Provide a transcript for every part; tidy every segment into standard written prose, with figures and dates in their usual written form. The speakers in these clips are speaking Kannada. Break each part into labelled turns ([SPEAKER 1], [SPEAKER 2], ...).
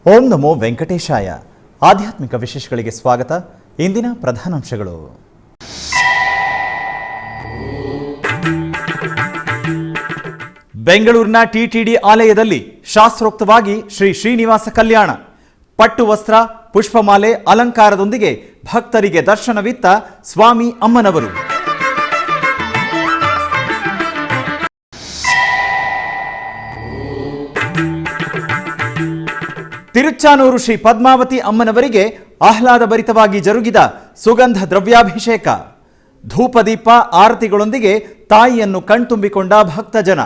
[SPEAKER 1] ಓಂ ನಮೋ ವೆಂಕಟೇಶಾಯ. ಆಧ್ಯಾತ್ಮಿಕ ವಿಶೇಷಗಳಿಗೆ ಸ್ವಾಗತ. ಇಂದಿನ ಪ್ರಧಾನಾಂಶಗಳು. ಬೆಂಗಳೂರಿನ ಟಿಟಿಡಿ ಆಲಯದಲ್ಲಿ ಶಾಸ್ತ್ರೋಕ್ತವಾಗಿ ಶ್ರೀ ಶ್ರೀನಿವಾಸ ಕಲ್ಯಾಣ. ಪಟ್ಟು ವಸ್ತ್ರ, ಪುಷ್ಪಮಾಲೆ, ಅಲಂಕಾರದೊಂದಿಗೆ ಭಕ್ತರಿಗೆ ದರ್ಶನವಿತ್ತ ಸ್ವಾಮಿ ಅಮ್ಮನವರು. ತಿರುಚಾನೂರು ಶ್ರೀ ಪದ್ಮಾವತಿ ಅಮ್ಮನವರಿಗೆ ಆಹ್ಲಾದಭರಿತವಾಗಿ ಜರುಗಿದ ಸುಗಂಧ ದ್ರವ್ಯಾಭಿಷೇಕ. ಧೂಪದೀಪ ಆರತಿಗಳೊಂದಿಗೆ ತಾಯಿಯನ್ನು ಕಣ್ತುಂಬಿಕೊಂಡ ಭಕ್ತಜನ.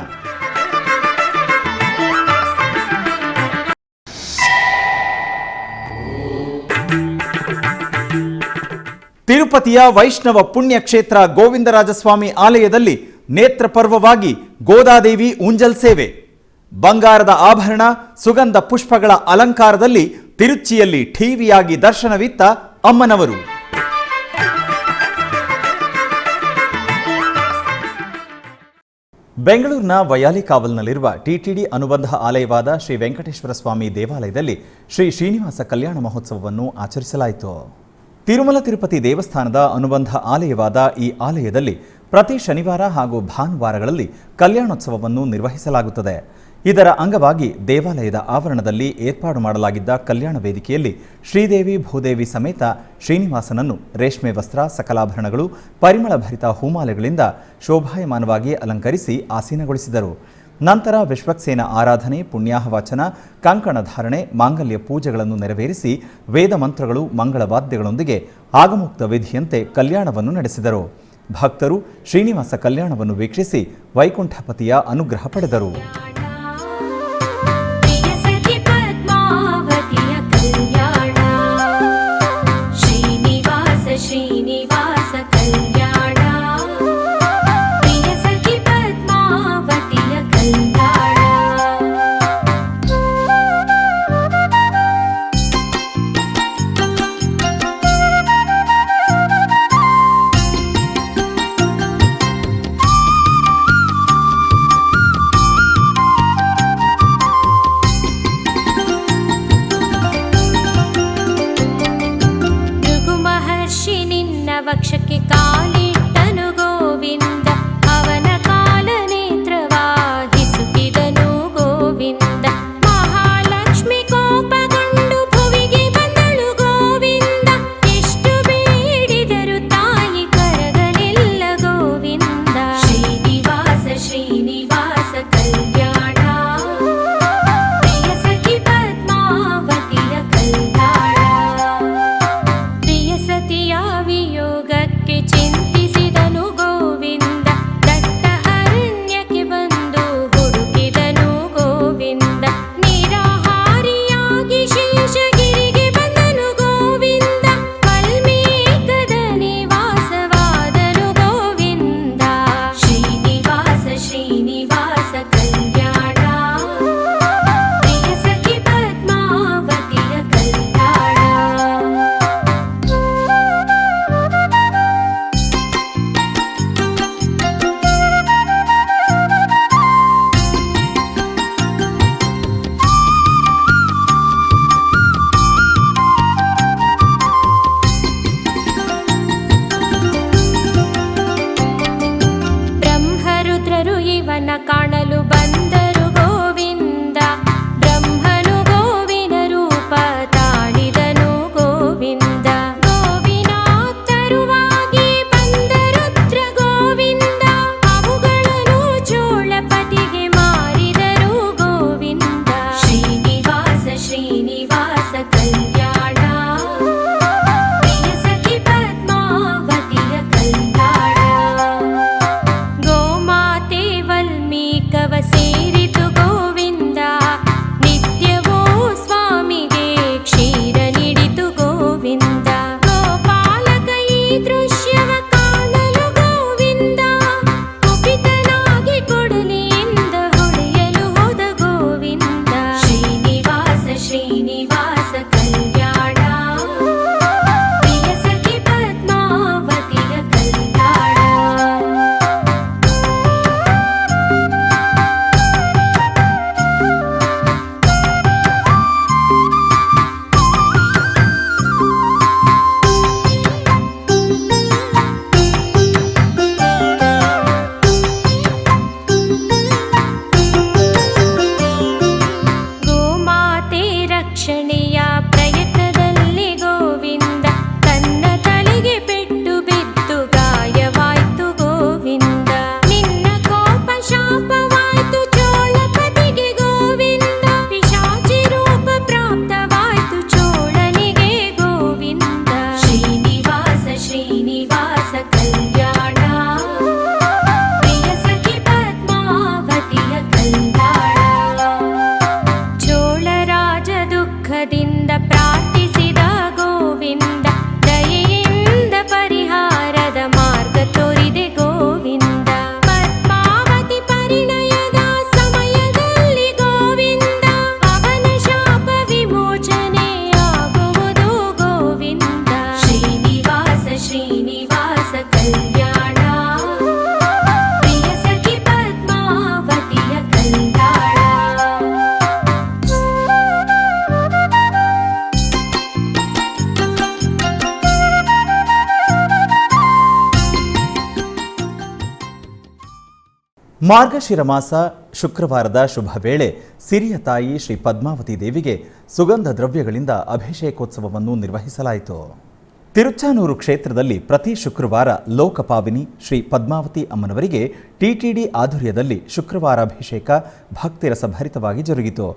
[SPEAKER 1] ತಿರುಪತಿಯ ವೈಷ್ಣವ ಪುಣ್ಯಕ್ಷೇತ್ರ ಗೋವಿಂದರಾಜಸ್ವಾಮಿ ಆಲಯದಲ್ಲಿ ನೇತ್ರ ಪರ್ವವಾಗಿ ಗೋದಾದೇವಿ ಊಂಜಲ್ ಸೇವೆ. ಬಂಗಾರದ ಆಭರಣ, ಸುಗಂಧ ಪುಷ್ಪಗಳ ಅಲಂಕಾರದಲ್ಲಿ ತಿರುಚಿಯಲ್ಲಿ ಠೀವಿಯಾಗಿ ದರ್ಶನವಿತ್ತ ಅಮ್ಮನವರು. ಬೆಂಗಳೂರಿನ ವಯಾಲಿಕಾವಲ್ನಲ್ಲಿರುವ ಟಿಟಿಡಿ ಅನುಬಂಧ ಆಲಯವಾದ ಶ್ರೀ ವೆಂಕಟೇಶ್ವರ ಸ್ವಾಮಿ ದೇವಾಲಯದಲ್ಲಿ ಶ್ರೀ ಶ್ರೀನಿವಾಸ ಕಲ್ಯಾಣ ಮಹೋತ್ಸವವನ್ನು ಆಚರಿಸಲಾಯಿತು. ತಿರುಮಲ ತಿರುಪತಿ ದೇವಸ್ಥಾನದ ಅನುಬಂಧ ಆಲಯವಾದ ಈ ಆಲಯದಲ್ಲಿ ಪ್ರತಿ ಶನಿವಾರ ಹಾಗೂ ಭಾನುವಾರಗಳಲ್ಲಿ ಕಲ್ಯಾಣೋತ್ಸವವನ್ನು ನಿರ್ವಹಿಸಲಾಗುತ್ತದೆ. ಇದರ ಅಂಗವಾಗಿ ದೇವಾಲಯದ ಆವರಣದಲ್ಲಿ ಏರ್ಪಾಡು ಮಾಡಲಾಗಿದ್ದ ಕಲ್ಯಾಣ ವೇದಿಕೆಯಲ್ಲಿ ಶ್ರೀದೇವಿ ಭೂದೇವಿ ಸಮೇತ ಶ್ರೀನಿವಾಸನನ್ನು ರೇಷ್ಮೆ ವಸ್ತ್ರ, ಸಕಲಾಭರಣಗಳು, ಪರಿಮಳಭರಿತ ಹೂಮಾಲೆಗಳಿಂದ ಶೋಭಾಯಮಾನವಾಗಿ ಅಲಂಕರಿಸಿ ಆಸೀನಗೊಳಿಸಿದರು. ನಂತರ ವಿಶ್ವಕ್ಸೇನ ಆರಾಧನೆ, ಪುಣ್ಯಾಹವಾಚನ, ಕಂಕಣ ಧಾರಣೆ, ಮಾಂಗಲ್ಯ ಪೂಜೆಗಳನ್ನು ನೆರವೇರಿಸಿ ವೇದ ಮಂತ್ರಗಳು, ಮಂಗಳವಾದ್ಯಗಳೊಂದಿಗೆ ಆಗಮೋಕ್ತ ವಿಧಿಯಂತೆ ಕಲ್ಯಾಣವನ್ನು ನಡೆಸಿದರು. ಭಕ್ತರು ಶ್ರೀನಿವಾಸ ಕಲ್ಯಾಣವನ್ನು ವೀಕ್ಷಿಸಿ ವೈಕುಂಠಪತಿಯ ಅನುಗ್ರಹ ಪಡೆದರು.
[SPEAKER 2] ಸುಲಭದಿಂದ ಪ್ರಾರ್ಥಿಸಿದ ಗೋವಿಂದ, ದಯೆಯಿಂದ ಪರಿಹಾರದ ಮಾರ್ಗ ತೋರಿದೆ ಗೋವಿಂದ. ಪದ್ಮಾವತಿ ಪರಿಣಯದ ಸಮಯದಲ್ಲಿ ಗೋವಿಂದ, ಅವನ ಶಾಪ ವಿಮೋಚನೆ ಆಗುವುದು ಗೋವಿಂದ. ಶ್ರೀನಿವಾಸ ಶ್ರೀನಿವಾಸ ಕಲ್ಯಾಣ, ಪ್ರಿಯ ಸಖಿ ಪದ್ಮಾವತಿಯ ಕಲ್ಯಾಣ.
[SPEAKER 1] ಮಾರ್ಗಶಿರ ಮಾಸ ಶುಕ್ರವಾರದ ಶುಭ ವೇಳೆ ಸಿರಿಯ ತಾಯಿ ಶ್ರೀ ಪದ್ಮಾವತಿ ದೇವಿಗೆ ಸುಗಂಧ ದ್ರವ್ಯಗಳಿಂದ ಅಭಿಷೇಕೋತ್ಸವವನ್ನು ನಿರ್ವಹಿಸಲಾಯಿತು. ತಿರುಚಾನೂರು ಕ್ಷೇತ್ರದಲ್ಲಿ ಪ್ರತಿ ಶುಕ್ರವಾರ ಲೋಕಪಾವಿನಿ ಶ್ರೀ ಪದ್ಮಾವತಿ ಅಮ್ಮನವರಿಗೆ ಟಿಟಿಡಿ ಆಧ್ವರ್ಯದಲ್ಲಿ ಶುಕ್ರವಾರ ಅಭಿಷೇಕ ಭಕ್ತಿರಸಭರಿತವಾಗಿ ಜರುಗಿತು.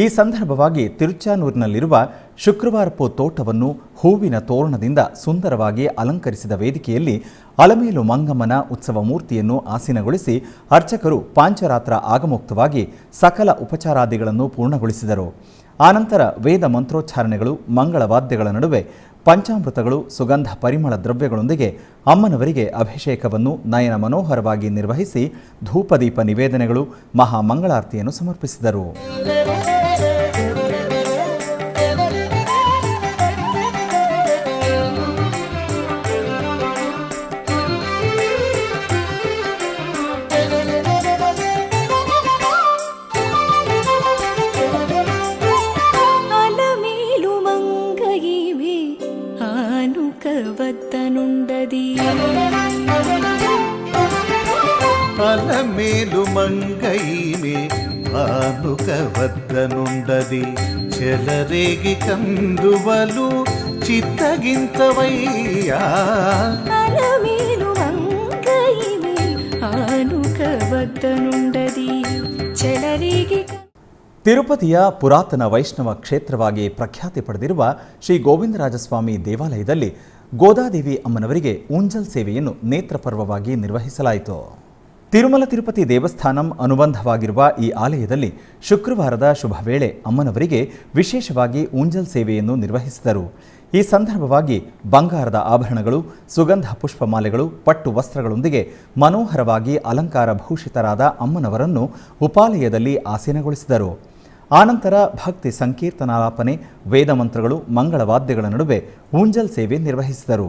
[SPEAKER 1] ಈ ಸಂದರ್ಭವಾಗಿ ತಿರುಚಾನೂರಿನಲ್ಲಿರುವ ಶುಕ್ರವಾರಪು ತೋಟವನ್ನು ಹೂವಿನ ತೋರಣದಿಂದ ಸುಂದರವಾಗಿ ಅಲಂಕರಿಸಿದ ವೇದಿಕೆಯಲ್ಲಿ ಅಲಮೇಲು ಮಂಗಮ್ಮನ ಉತ್ಸವ ಮೂರ್ತಿಯನ್ನು ಆಸೀನಗೊಳಿಸಿ ಅರ್ಚಕರು ಪಾಂಚರಾತ್ರ ಆಗಮೋಕ್ತವಾಗಿ ಸಕಲ ಉಪಚಾರಾದಿಗಳನ್ನು ಪೂರ್ಣಗೊಳಿಸಿದರು. ಆನಂತರ ವೇದ ಮಂತ್ರೋಚ್ಚಾರಣೆಗಳು, ಮಂಗಳವಾದ್ಯಗಳ ನಡುವೆ ಪಂಚಾಮೃತಗಳು, ಸುಗಂಧ ಪರಿಮಳ ದ್ರವ್ಯಗಳೊಂದಿಗೆ ಅಮ್ಮನವರಿಗೆ ಅಭಿಷೇಕವನ್ನು ನಯನ ಮನೋಹರವಾಗಿ ನಿರ್ವಹಿಸಿ ಧೂಪದೀಪ ನಿವೇದನೆಗಳು, ಮಹಾಮಂಗಳಾರತಿಯನ್ನು ಸಮರ್ಪಿಸಿದರು.
[SPEAKER 3] అలమేలు మంగైమే ఆనుకవద్దనుండది, చెలరేగి కందువలు చిత్తగింతవయ్యా.
[SPEAKER 2] అలమేలు మంగైమే ఆనుకవద్దనుండది, చెలరేగి.
[SPEAKER 1] ತಿರುಪತಿಯ ಪುರಾತನ ವೈಷ್ಣವ ಕ್ಷೇತ್ರವಾಗಿ ಪ್ರಖ್ಯಾತಿ ಪಡೆದಿರುವ ಶ್ರೀ ಗೋವಿಂದರಾಜಸ್ವಾಮಿ ದೇವಾಲಯದಲ್ಲಿ ಗೋದಾದೇವಿ ಅಮ್ಮನವರಿಗೆ ಊಂಜಲ್ ಸೇವೆಯನ್ನು ನೇತ್ರಪರ್ವವಾಗಿ ನಿರ್ವಹಿಸಲಾಯಿತು. ತಿರುಮಲ ತಿರುಪತಿ ದೇವಸ್ಥಾನಂ ಅನುಬಂಧವಾಗಿರುವ ಈ ಆಲಯದಲ್ಲಿ ಶುಕ್ರವಾರದ ಶುಭ ವೇಳೆ ಅಮ್ಮನವರಿಗೆ ವಿಶೇಷವಾಗಿ ಊಂಜಲ್ ಸೇವೆಯನ್ನು ನಿರ್ವಹಿಸಿದರು. ಈ ಸಂದರ್ಭವಾಗಿ ಬಂಗಾರದ ಆಭರಣಗಳು, ಸುಗಂಧ ಪುಷ್ಪಮಾಲೆಗಳು, ಪಟ್ಟು ವಸ್ತ್ರಗಳೊಂದಿಗೆ ಮನೋಹರವಾಗಿ ಅಲಂಕಾರ ಭೂಷಿತರಾದ ಅಮ್ಮನವರನ್ನು ಉಪಾಲಯದಲ್ಲಿ ಆಸೀನಗೊಳಿಸಿದರು. ಆನಂತರ ಭಕ್ತಿ ಸಂಕೀರ್ತನಾಲಾಪನೆ, ವೇದಮಂತ್ರಗಳು, ಮಂಗಳವಾದ್ಯಗಳ ನಡುವೆ ಊಂಜಲ್ ಸೇವೆ ನಿರ್ವಹಿಸಿದರು.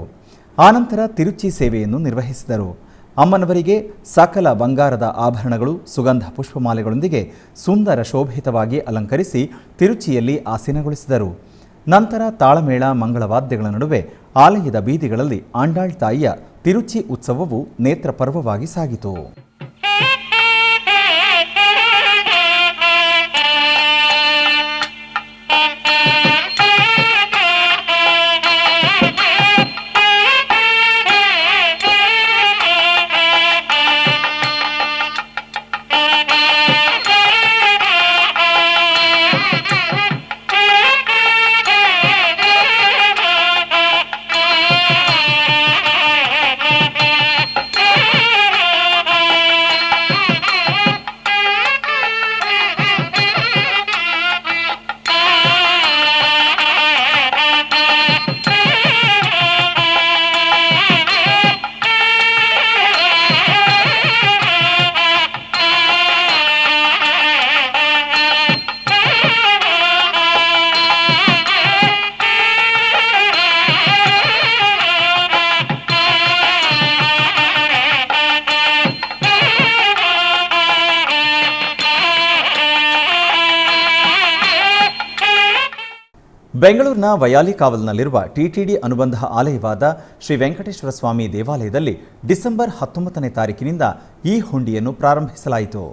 [SPEAKER 1] ಆನಂತರ ತಿರುಚಿ ಸೇವೆಯನ್ನು ನಿರ್ವಹಿಸಿದರು. ಅಮ್ಮನವರಿಗೆ ಸಕಲ ಬಂಗಾರದ ಆಭರಣಗಳು, ಸುಗಂಧ ಪುಷ್ಪಮಾಲೆಗಳೊಂದಿಗೆ ಸುಂದರ ಶೋಭಿತವಾಗಿ ಅಲಂಕರಿಸಿ ತಿರುಚಿಯಲ್ಲಿ ಆಸೀನಗೊಳಿಸಿದರು. ನಂತರ ತಾಳಮೇಳ, ಮಂಗಳವಾದ್ಯಗಳ ನಡುವೆ ಆಲಯದ ಬೀದಿಗಳಲ್ಲಿ ಆಂಡಾಳ್ ತಾಯಿಯ ತಿರುಚಿ ಉತ್ಸವವು ನೇತ್ರಪರ್ವವಾಗಿ ಸಾಗಿತು. ಬೆಂಗಳೂರಿನ ವಯಾಲಿಕಾವಲ್ನಲ್ಲಿರುವ ಟಿಟಿಡಿ ಅನುಬಂಧ ಆಲಯವಾದ ಶ್ರೀ ವೆಂಕಟೇಶ್ವರ ಸ್ವಾಮಿ ದೇವಾಲಯದಲ್ಲಿ ಡಿಸೆಂಬರ್ 19ನೇ ತಾರೀಕಿನಿಂದ ಈ ಹುಂಡಿಯನ್ನು ಪ್ರಾರಂಭಿಸಲಾಯಿತು.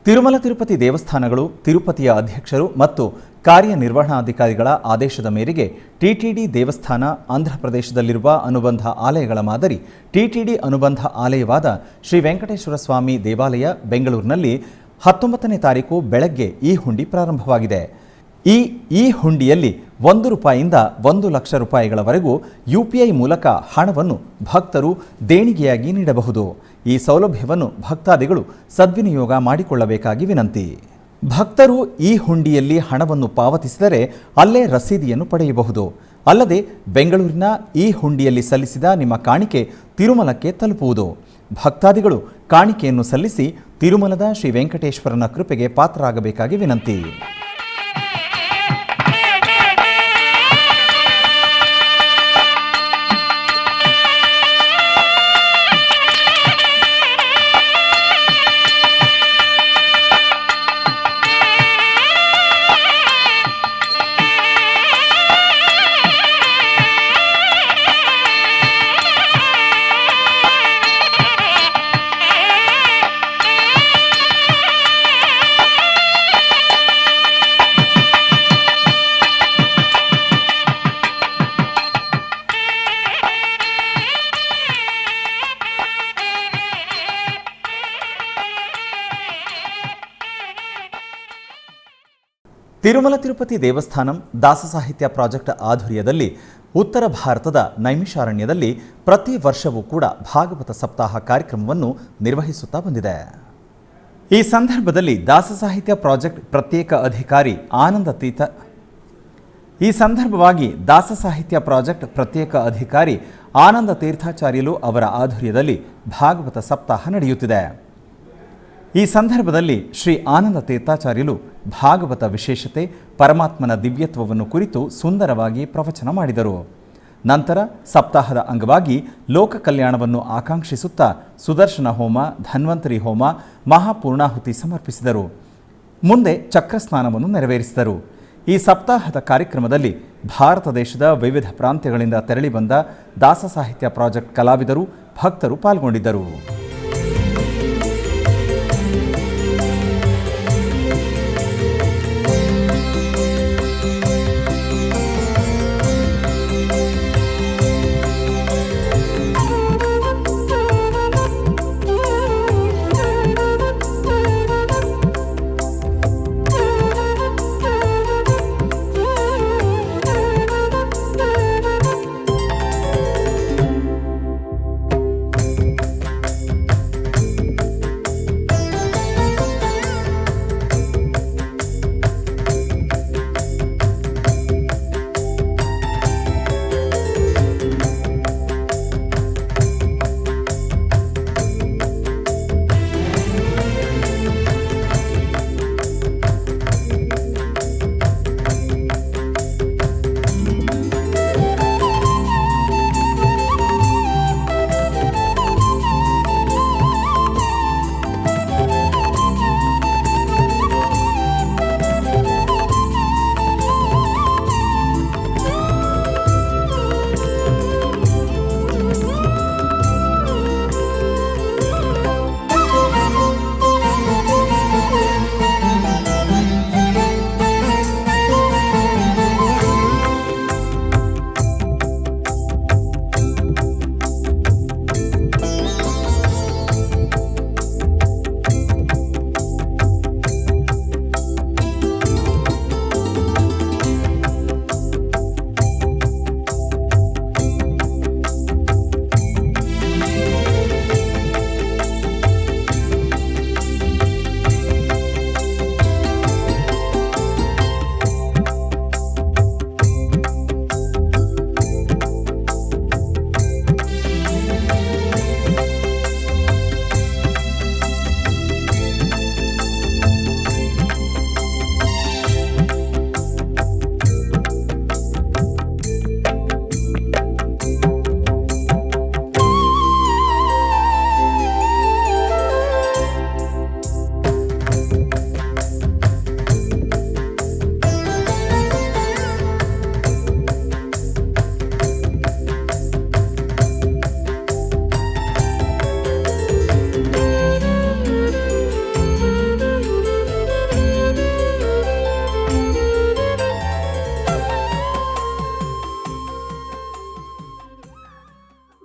[SPEAKER 1] ತಿರುಮಲ ತಿರುಪತಿ ದೇವಸ್ಥಾನಗಳು, ತಿರುಪತಿಯ ಅಧ್ಯಕ್ಷರು ಮತ್ತು ಕಾರ್ಯನಿರ್ವಹಣಾಧಿಕಾರಿಗಳ ಆದೇಶದ ಮೇರೆಗೆ ಟಿಟಿಡಿ ದೇವಸ್ಥಾನ ಆಂಧ್ರಪ್ರದೇಶದಲ್ಲಿರುವ ಅನುಬಂಧ ಆಲಯಗಳ ಮಾದರಿ ಟಿಟಿಡಿ ಅನುಬಂಧ ಆಲಯವಾದ ಶ್ರೀ ವೆಂಕಟೇಶ್ವರ ಸ್ವಾಮಿ ದೇವಾಲಯ ಬೆಂಗಳೂರಿನಲ್ಲಿ 19ನೇ ತಾರೀಕು ಬೆಳಗ್ಗೆ ಈ ಹುಂಡಿ ಪ್ರಾರಂಭವಾಗಿದೆ. ಈ ಹುಂಡಿಯಲ್ಲಿ ₹1 ಇಂದ ₹1 ಲಕ್ಷ ರೂಪಾಯಿಗಳವರೆಗೂ UPI ಮೂಲಕ ಹಣವನ್ನು ಭಕ್ತರು ದೇಣಿಗೆಯಾಗಿ ನೀಡಬಹುದು. ಈ ಸೌಲಭ್ಯವನ್ನು ಭಕ್ತಾದಿಗಳು ಸದ್ವಿನಿಯೋಗ ಮಾಡಿಕೊಳ್ಳಬೇಕಾಗಿ ವಿನಂತಿ. ಭಕ್ತರು ಈ ಹುಂಡಿಯಲ್ಲಿ ಹಣವನ್ನು ಪಾವತಿಸಿದರೆ ಅಲ್ಲೇ ರಸೀದಿಯನ್ನು ಪಡೆಯಬಹುದು. ಅಲ್ಲದೆ ಬೆಂಗಳೂರಿನ ಈ ಹುಂಡಿಯಲ್ಲಿ ಸಲ್ಲಿಸಿದ ನಿಮ್ಮ ಕಾಣಿಕೆ ತಿರುಮಲಕ್ಕೆ ತಲುಪುವುದು. ಭಕ್ತಾದಿಗಳು ಕಾಣಿಕೆಯನ್ನು ಸಲ್ಲಿಸಿ ತಿರುಮಲದ ಶ್ರೀ ವೆಂಕಟೇಶ್ವರನ ಕೃಪೆಗೆ ಪಾತ್ರರಾಗಬೇಕಾಗಿ ವಿನಂತಿ. ತಿರುಮಲ ತಿರುಪತಿ ದೇವಸ್ಥಾನಂ ದಾಸ ಸಾಹಿತ್ಯ ಪ್ರಾಜೆಕ್ಟ್ ಆಧ್ವರ್ಯದಲ್ಲಿ ಉತ್ತರ ಭಾರತದ ನೈಮಿಷಾರಣ್ಯದಲ್ಲಿ ಪ್ರತಿ ವರ್ಷವೂ ಕೂಡ ಭಾಗವತ ಸಪ್ತಾಹ ಕಾರ್ಯಕ್ರಮವನ್ನು ನಿರ್ವಹಿಸುತ್ತಾ ಬಂದಿದೆ. ಈ ಸಂದರ್ಭದಲ್ಲಿ ದಾಸ ಸಾಹಿತ್ಯ ಪ್ರಾಜೆಕ್ಟ್ ಪ್ರತ್ಯೇಕ ಅಧಿಕಾರಿ ಆನಂದ ತೀರ್ಥಾಚಾರ್ಯಲು ಅವರ ಆಧ್ವರ್ಯದಲ್ಲಿ ಭಾಗವತ ಸಪ್ತಾಹ ನಡೆಯುತ್ತಿದೆ. ಈ ಸಂದರ್ಭದಲ್ಲಿ ಶ್ರೀ ಆನಂದ ತೀರ್ಥಾಚಾರ್ಯಲು ಭಾಗವತ ವಿಶೇಷತೆ, ಪರಮಾತ್ಮನ ದಿವ್ಯತ್ವವನ್ನು ಕುರಿತು ಸುಂದರವಾಗಿ ಪ್ರವಚನ ಮಾಡಿದರು. ನಂತರ ಸಪ್ತಾಹದ ಅಂಗವಾಗಿ ಲೋಕ ಕಲ್ಯಾಣವನ್ನು ಆಕಾಂಕ್ಷಿಸುತ್ತಾ ಸುದರ್ಶನ ಹೋಮ, ಧನ್ವಂತರಿ ಹೋಮ, ಮಹಾಪೂರ್ಣಾಹುತಿ ಸಮರ್ಪಿಸಿದರು. ಮುಂದೆ ಚಕ್ರಸ್ನಾನವನ್ನು ನೆರವೇರಿಸಿದರು. ಈ ಸಪ್ತಾಹದ ಕಾರ್ಯಕ್ರಮದಲ್ಲಿ ಭಾರತ ದೇಶದ ವಿವಿಧ ಪ್ರಾಂತ್ಯಗಳಿಂದ ತೆರಳಿ ಬಂದ ದಾಸ ಸಾಹಿತ್ಯ ಪ್ರಾಜೆಕ್ಟ್ ಕಲಾವಿದರು, ಭಕ್ತರು ಪಾಲ್ಗೊಂಡಿದ್ದರು.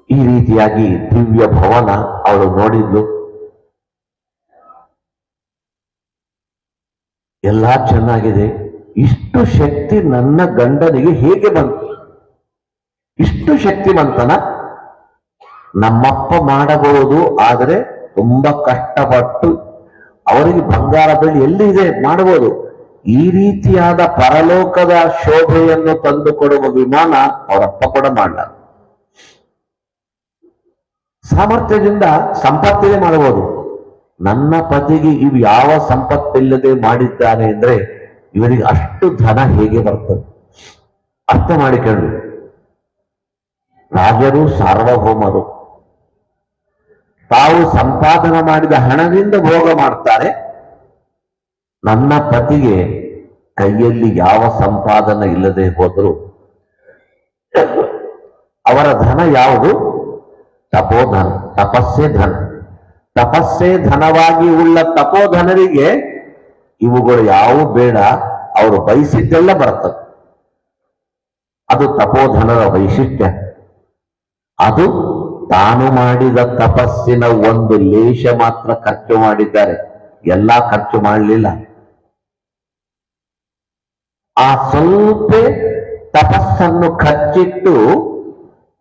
[SPEAKER 4] ಈ ರೀತಿಯಾಗಿ ದಿವ್ಯ ಭವನ ಅವಳು ನೋಡಿದ್ಲು. ಎಲ್ಲಾ ಚೆನ್ನಾಗಿದೆ. ಇಷ್ಟು ಶಕ್ತಿ ನನ್ನ ಗಂಡನಿಗೆ ಹೇಗೆ ಬಂತು? ಇಷ್ಟು ಶಕ್ತಿವಂತನ ನಮ್ಮಪ್ಪ ಮಾಡಬಹುದು, ಆದರೆ ತುಂಬಾ ಕಷ್ಟಪಟ್ಟು ಅವರಿಗೆ ಬಂಗಾರ ಬೆಳ್ಳಿ ಎಲ್ಲಿ ಇದೆ ಮಾಡಬಹುದು. ಈ ರೀತಿಯಾದ ಪರಲೋಕದ ಶೋಭೆಯನ್ನು ತಂದುಕೊಡುವ ವಿಮಾನ ಅವರಪ್ಪ ಕೂಡ ಮಾಡಲಾರ. ಸಾಮರ್ಥ್ಯದಿಂದ ಸಂಪತ್ತಿಗೆ ಮಾಡಬಹುದು. ನನ್ನ ಪತಿಗೆ ಇವು ಯಾವ ಸಂಪತ್ತಿಲ್ಲದೆ ಮಾಡಿದ್ದಾನೆ ಅಂದ್ರೆ ಇವರಿಗೆ ಅಷ್ಟು ಧನ ಹೇಗೆ ಬರ್ತದೆ ಅರ್ಥ ಮಾಡಿಕೊಂಡು. ರಾಜರು ಸಾರ್ವಭೌಮರು ತಾವು ಸಂಪಾದನೆ ಮಾಡಿದ ಹಣದಿಂದ ಭೋಗ ಮಾಡ್ತಾರೆ. ನನ್ನ ಪತಿಗೆ ಕೈಯಲ್ಲಿ ಯಾವ ಸಂಪಾದನೆ ಇಲ್ಲದೆ ಹೋದರೂ ಅವರ ಧನ ಯಾವುದು? ತಪೋಧನ, ತಪಸ್ಸೇ ಧನ. ತಪಸ್ಸೇ ಧನವಾಗಿ ಉಳ್ಳ ತಪೋಧನರಿಗೆ ಇವುಗಳು ಯಾವು ಬೇಡ, ಅವರು ಬಯಸಿದ್ದೆಲ್ಲ ಬರ್ತದೆ. ಅದು ತಪೋಧನರ ವೈಶಿಷ್ಟ್ಯ. ಅದು ತಾನು ಮಾಡಿದ ತಪಸ್ಸಿನ ಒಂದು ಲೇಷ ಮಾತ್ರ ಖರ್ಚು ಮಾಡಿದ್ದಾರೆ, ಎಲ್ಲ ಖರ್ಚು ಮಾಡಲಿಲ್ಲ. ಆ ಸ್ವಲ್ಪ ತಪಸ್ಸನ್ನು ಖರ್ಚಿಟ್ಟು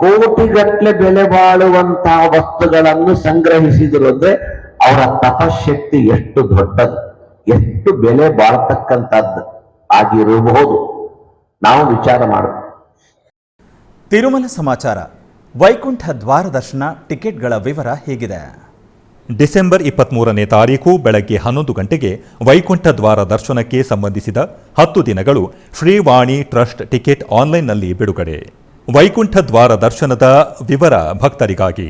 [SPEAKER 4] ಕೋಟಿಗಟ್ಟಲೆ ಬೆಲೆ ಬಾಳುವಂತಹ ವಸ್ತುಗಳನ್ನು ಸಂಗ್ರಹಿಸಿದರು ಅಂದ್ರೆ ಅವರ ತಪಶಕ್ತಿ ಎಷ್ಟು ದೊಡ್ಡದು, ಎಷ್ಟು ಬೆಲೆ ಬಾಳ್ತಕ್ಕಂಥದ್ದು ಆಗಿರಬಹುದು. ನಾವು ವಿಚಾರ ಮಾಡಬೇಕು.
[SPEAKER 1] ತಿರುಮಲ ಸಮಾಚಾರ. ವೈಕುಂಠ ದ್ವಾರ ದರ್ಶನ ಟಿಕೆಟ್ಗಳ ವಿವರ ಹೀಗಿದೆ.
[SPEAKER 5] ಡಿಸೆಂಬರ್ 23ನೇ ತಾರೀಕು ಬೆಳಗ್ಗೆ 11 ಗಂಟೆಗೆ ವೈಕುಂಠ ದ್ವಾರ ದರ್ಶನಕ್ಕೆ ಸಂಬಂಧಿಸಿದ 10 ದಿನಗಳು ಶ್ರೀವಾಣಿ ಟ್ರಸ್ಟ್ ಟಿಕೆಟ್ ಆನ್ಲೈನ್ನಲ್ಲಿ ಬಿಡುಗಡೆ. ವೈಕುಂಠ ದ್ವಾರ ದರ್ಶನದ ವಿವರ ಭಕ್ತರಿಗಾಗಿ.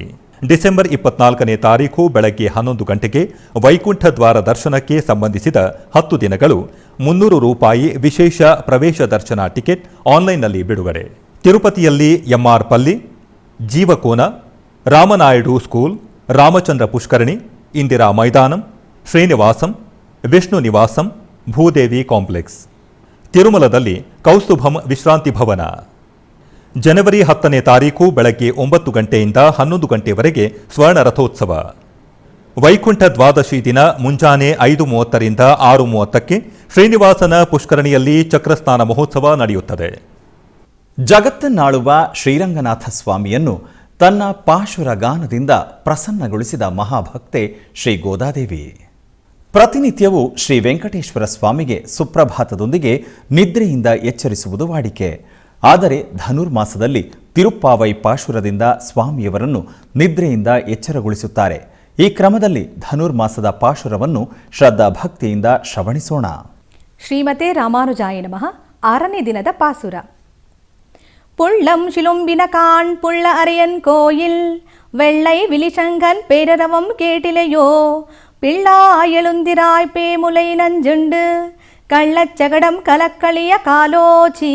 [SPEAKER 5] ಡಿಸೆಂಬರ್ 24ನೇ ತಾರೀಕು ಬೆಳಗ್ಗೆ 11 ಗಂಟೆಗೆ ವೈಕುಂಠ ದ್ವಾರ ದರ್ಶನಕ್ಕೆ ಸಂಬಂಧಿಸಿದ 10 ದಿನಗಳು ₹300 ವಿಶೇಷ ಪ್ರವೇಶ ದರ್ಶನ ಟಿಕೆಟ್ ಆನ್ಲೈನ್ನಲ್ಲಿ ಬಿಡುಗಡೆ. ತಿರುಪತಿಯಲ್ಲಿ M R Palli, Jeevakona, Ramanaidu school, Ramachandra Pushkarini, Indira Maidanam, Srinivasam, Vishnu Nivasam, Bhudevi complex. ತಿರುಮಲದಲ್ಲಿ ಕೌಸ್ತುಭಂ ವಿಶ್ರಾಂತಿ ಭವನ. ಜನವರಿ 10ನೇ ತಾರೀಕು ಬೆಳಗ್ಗೆ 9 ಗಂಟೆಯಿಂದ 11 ಗಂಟೆವರೆಗೆ ಸ್ವರ್ಣ ರಥೋತ್ಸವ. ವೈಕುಂಠ ದ್ವಾದಶಿ ದಿನ ಮುಂಜಾನೆ 5:30ರಿಂದ 6:30ಕ್ಕೆ ಶ್ರೀನಿವಾಸನ ಪುಷ್ಕರಣಿಯಲ್ಲಿ ಚಕ್ರಸ್ನಾನ ಮಹೋತ್ಸವ ನಡೆಯುತ್ತದೆ.
[SPEAKER 1] ಜಗತ್ತನ್ನಾಳುವ ಶ್ರೀರಂಗನಾಥ ಸ್ವಾಮಿಯನ್ನು ತನ್ನ ಪಾಶುರ ಗಾನದಿಂದ ಪ್ರಸನ್ನಗೊಳಿಸಿದ ಮಹಾಭಕ್ತೆ ಶ್ರೀ ಗೋದಾದೇವಿ. ಪ್ರತಿನಿತ್ಯವೂ ಶ್ರೀ ವೆಂಕಟೇಶ್ವರ ಸ್ವಾಮಿಗೆ ಸುಪ್ರಭಾತದೊಂದಿಗೆ ನಿದ್ರೆಯಿಂದ ಎಚ್ಚರಿಸುವುದು ವಾಡಿಕೆ. ಆದರೆ ಧನುರ್ಮಾಸದಲ್ಲಿ ತಿರುಪ್ಪಾವೈ ಪಾಶುರದಿಂದ ಸ್ವಾಮಿಯವರನ್ನು ನಿದ್ರೆಯಿಂದ ಎಚ್ಚರಗೊಳಿಸುತ್ತಾರೆ. ಈ ಕ್ರಮದಲ್ಲಿ ಧನುರ್ಮಾಸದ ಪಾಶುರವನ್ನು ಶ್ರದ್ಧಾ ಭಕ್ತಿಯಿಂದ ಶ್ರವಣಿಸೋಣ.
[SPEAKER 6] ಶ್ರೀಮತೆ ರಾಮಾನುಜಾಯ ನಮಃ. 6ನೇ ದಿನದ ಪಾಸುರ. புள்ளம் சிலும்பினகான் புள்ள அரையன் கோயில் வெள்ளை விழிசங்கன் பேரரவம் கேட்டிலையோ பிள்ளாயெழுந்திராய் பேமுலை நஞ்சுண்டு கள்ளச்சகடம் கலக்களிய காலோச்சி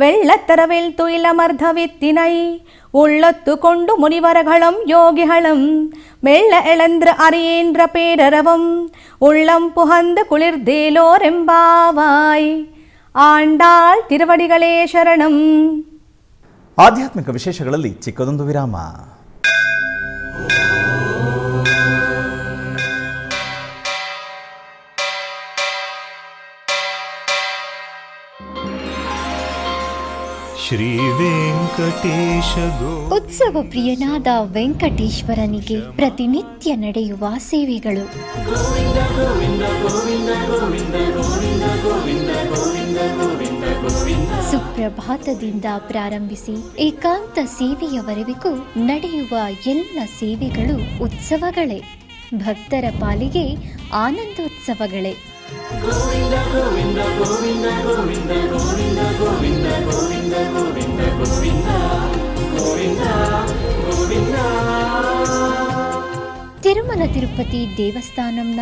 [SPEAKER 6] வெள்ளத்தரவில் துயிலமர்த வித்தினை உள்ளத்து கொண்டு முனிவர்களும் யோகிகளும் மெல்ல எழந்திர அறியேன்ற பேரரவம் உள்ளம் புகந்து குளிர்தேலோரெம்பாவாய் ஆண்டாள் திருவடிகளே ಶರಣಂ.
[SPEAKER 1] ಆಧ್ಯಾತ್ಮಿಕ ವಿಶೇಷಗಳಲ್ಲಿ ಚಿಕ್ಕದೊಂದು ವಿರಾಮ.
[SPEAKER 7] ಶ್ರೀ ವೆಂಕಟೇಶ
[SPEAKER 8] ಉತ್ಸವ ಪ್ರಿಯನಾದ ವೆಂಕಟೇಶ್ವರನಿಗೆ ಪ್ರತಿನಿತ್ಯ ನಡೆಯುವ ಸೇವೆಗಳು. ಸುಪ್ರಭಾತದಿಂದ ಪ್ರಾರಂಭಿಸಿ ಏಕಾಂತ ಸೇವೆಯವರೆಗೂ ನಡೆಯುವ ಎಲ್ಲ ಸೇವೆಗಳು ಉತ್ಸವಗಳೇ. ಭಕ್ತರ ಪಾಲಿಗೆ ಆನಂದೋತ್ಸವಗಳೇ. ತಿರುಮಲ ತಿರುಪತಿ ದೇವಸ್ಥಾನಂನ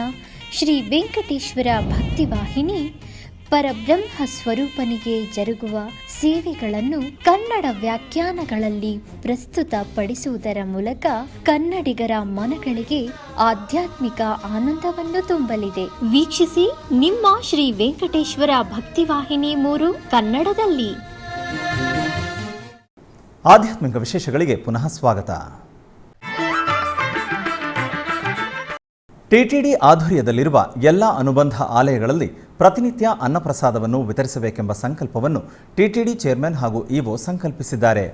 [SPEAKER 8] ಶ್ರೀ ವೆಂಕಟೇಶ್ವರ ಭಕ್ತಿವಾಹಿನಿ ಪರಬ್ರಹ್ಮ ಸ್ವರೂಪನಿಗೆ ಜರುಗುವ ಸೇವೆಗಳನ್ನು ಕನ್ನಡ ವ್ಯಾಖ್ಯಾನಗಳಲ್ಲಿ ಪ್ರಸ್ತುತಪಡಿಸುವುದರ ಮೂಲಕ ಕನ್ನಡಿಗರ ಮನಗಳಿಗೆ ಆಧ್ಯಾತ್ಮಿಕ ಆನಂದವನ್ನು ತುಂಬಲಿದೆ. ವೀಕ್ಷಿಸಿ ನಿಮ್ಮ ಶ್ರೀ ವೆಂಕಟೇಶ್ವರ ಭಕ್ತಿವಾಹಿನಿ 3 ಕನ್ನಡದಲ್ಲಿ.
[SPEAKER 1] ಆಧ್ಯಾತ್ಮಿಕ ವಿಶೇಷಗಳಿಗೆ ಪುನಃ ಸ್ವಾಗತ. ಟಿಟಿಡಿ ಆಧ್ವರ್ಯದಲ್ಲಿರುವ ಎಲ್ಲ ಅನುಬಂಧ ಆಲಯಗಳಲ್ಲಿ ಪ್ರತಿನಿತ್ಯ ಅನ್ನಪ್ರಸಾದವನ್ನು ವಿತರಿಸಬೇಕೆಂಬ ಸಂಕಲ್ಪವನ್ನು ಟಿಟಿಡಿ ಚೇರ್ಮನ್ ಹಾಗೂ ಇಒ ಸಂಕಲ್ಪಿಸಿದ್ದಾರೆ.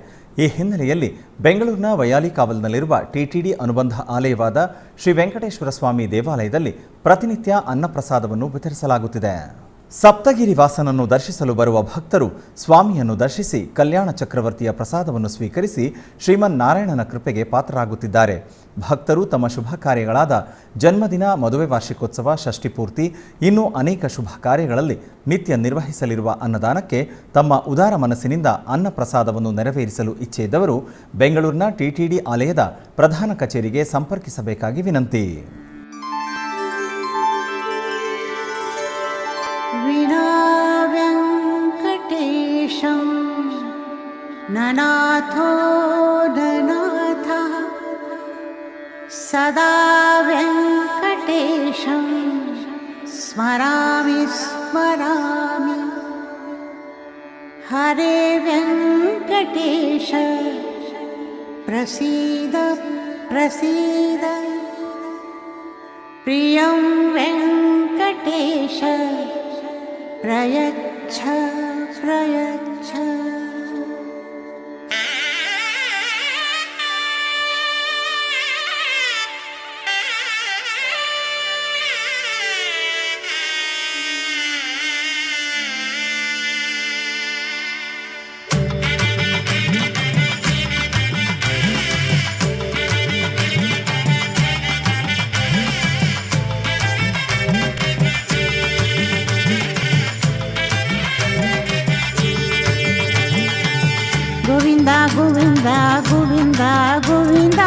[SPEAKER 1] ಈ ಹಿನ್ನೆಲೆಯಲ್ಲಿ ಬೆಂಗಳೂರಿನ ವೈಯಾಲಿ ಕಾವಲ್ನಲ್ಲಿರುವ ಟಿಟಿಡಿ ಅನುಬಂಧ ಆಲಯವಾದ ಶ್ರೀ ವೆಂಕಟೇಶ್ವರ ಸ್ವಾಮಿ ದೇವಾಲಯದಲ್ಲಿ ಪ್ರತಿನಿತ್ಯ ಅನ್ನಪ್ರಸಾದವನ್ನು ವಿತರಿಸಲಾಗುತ್ತಿದೆ. ಸಪ್ತಗಿರಿ ವಾಸನನ್ನು ದರ್ಶಿಸಲು ಬರುವ ಭಕ್ತರು ಸ್ವಾಮಿಯನ್ನು ದರ್ಶಿಸಿ ಕಲ್ಯಾಣ ಚಕ್ರವರ್ತಿಯ ಪ್ರಸಾದವನ್ನು ಸ್ವೀಕರಿಸಿ ಶ್ರೀಮನ್ನಾರಾಯಣನ ಕೃಪೆಗೆ ಪಾತ್ರರಾಗುತ್ತಿದ್ದಾರೆ. ಭಕ್ತರು ತಮ್ಮ ಶುಭ ಕಾರ್ಯಗಳಾದ ಜನ್ಮದಿನ, ಮದುವೆ ವಾರ್ಷಿಕೋತ್ಸವ, ಷಷ್ಠಿಪೂರ್ತಿ ಇನ್ನೂ ಅನೇಕ ಶುಭ ಕಾರ್ಯಗಳಲ್ಲಿ ನಿತ್ಯ ನಿರ್ವಹಿಸಲಿರುವ ಅನ್ನದಾನಕ್ಕೆ ತಮ್ಮ ಉದಾರ ಮನಸ್ಸಿನಿಂದ ಅನ್ನ ಪ್ರಸಾದವನ್ನು ನೆರವೇರಿಸಲು ಇಚ್ಛೆ ಇದ್ದವರು ಬೆಂಗಳೂರಿನ ಟಿಟಿಡಿ ಆಲಯದ ಪ್ರಧಾನ ಕಚೇರಿಗೆ ಸಂಪರ್ಕಿಸಬೇಕಾಗಿ ವಿನಂತಿ.
[SPEAKER 9] ವೆಂಕಟೇಶಂ ನನಾಥೋ ನನಾಥಃ ಸದಾ ವೆಂಕಟೇಶಂ ಸ್ಮರಾಮಿ ಸ್ಮರಾಮಿ. ಹರೇ ವೆಂಕಟೇಶ ಪ್ರಸೀದ ಪ್ರಸೀದ. ಪ್ರಿಯಂ ವೆಂಕಟೇಶ ಪ್ರಯಚ್ಛ ಪ್ರಯಚ್ಛ. ಗೋವಿಂದ ಗೋವಿಂದ ಗೋವಿಂದ ಗೋವಿಂದ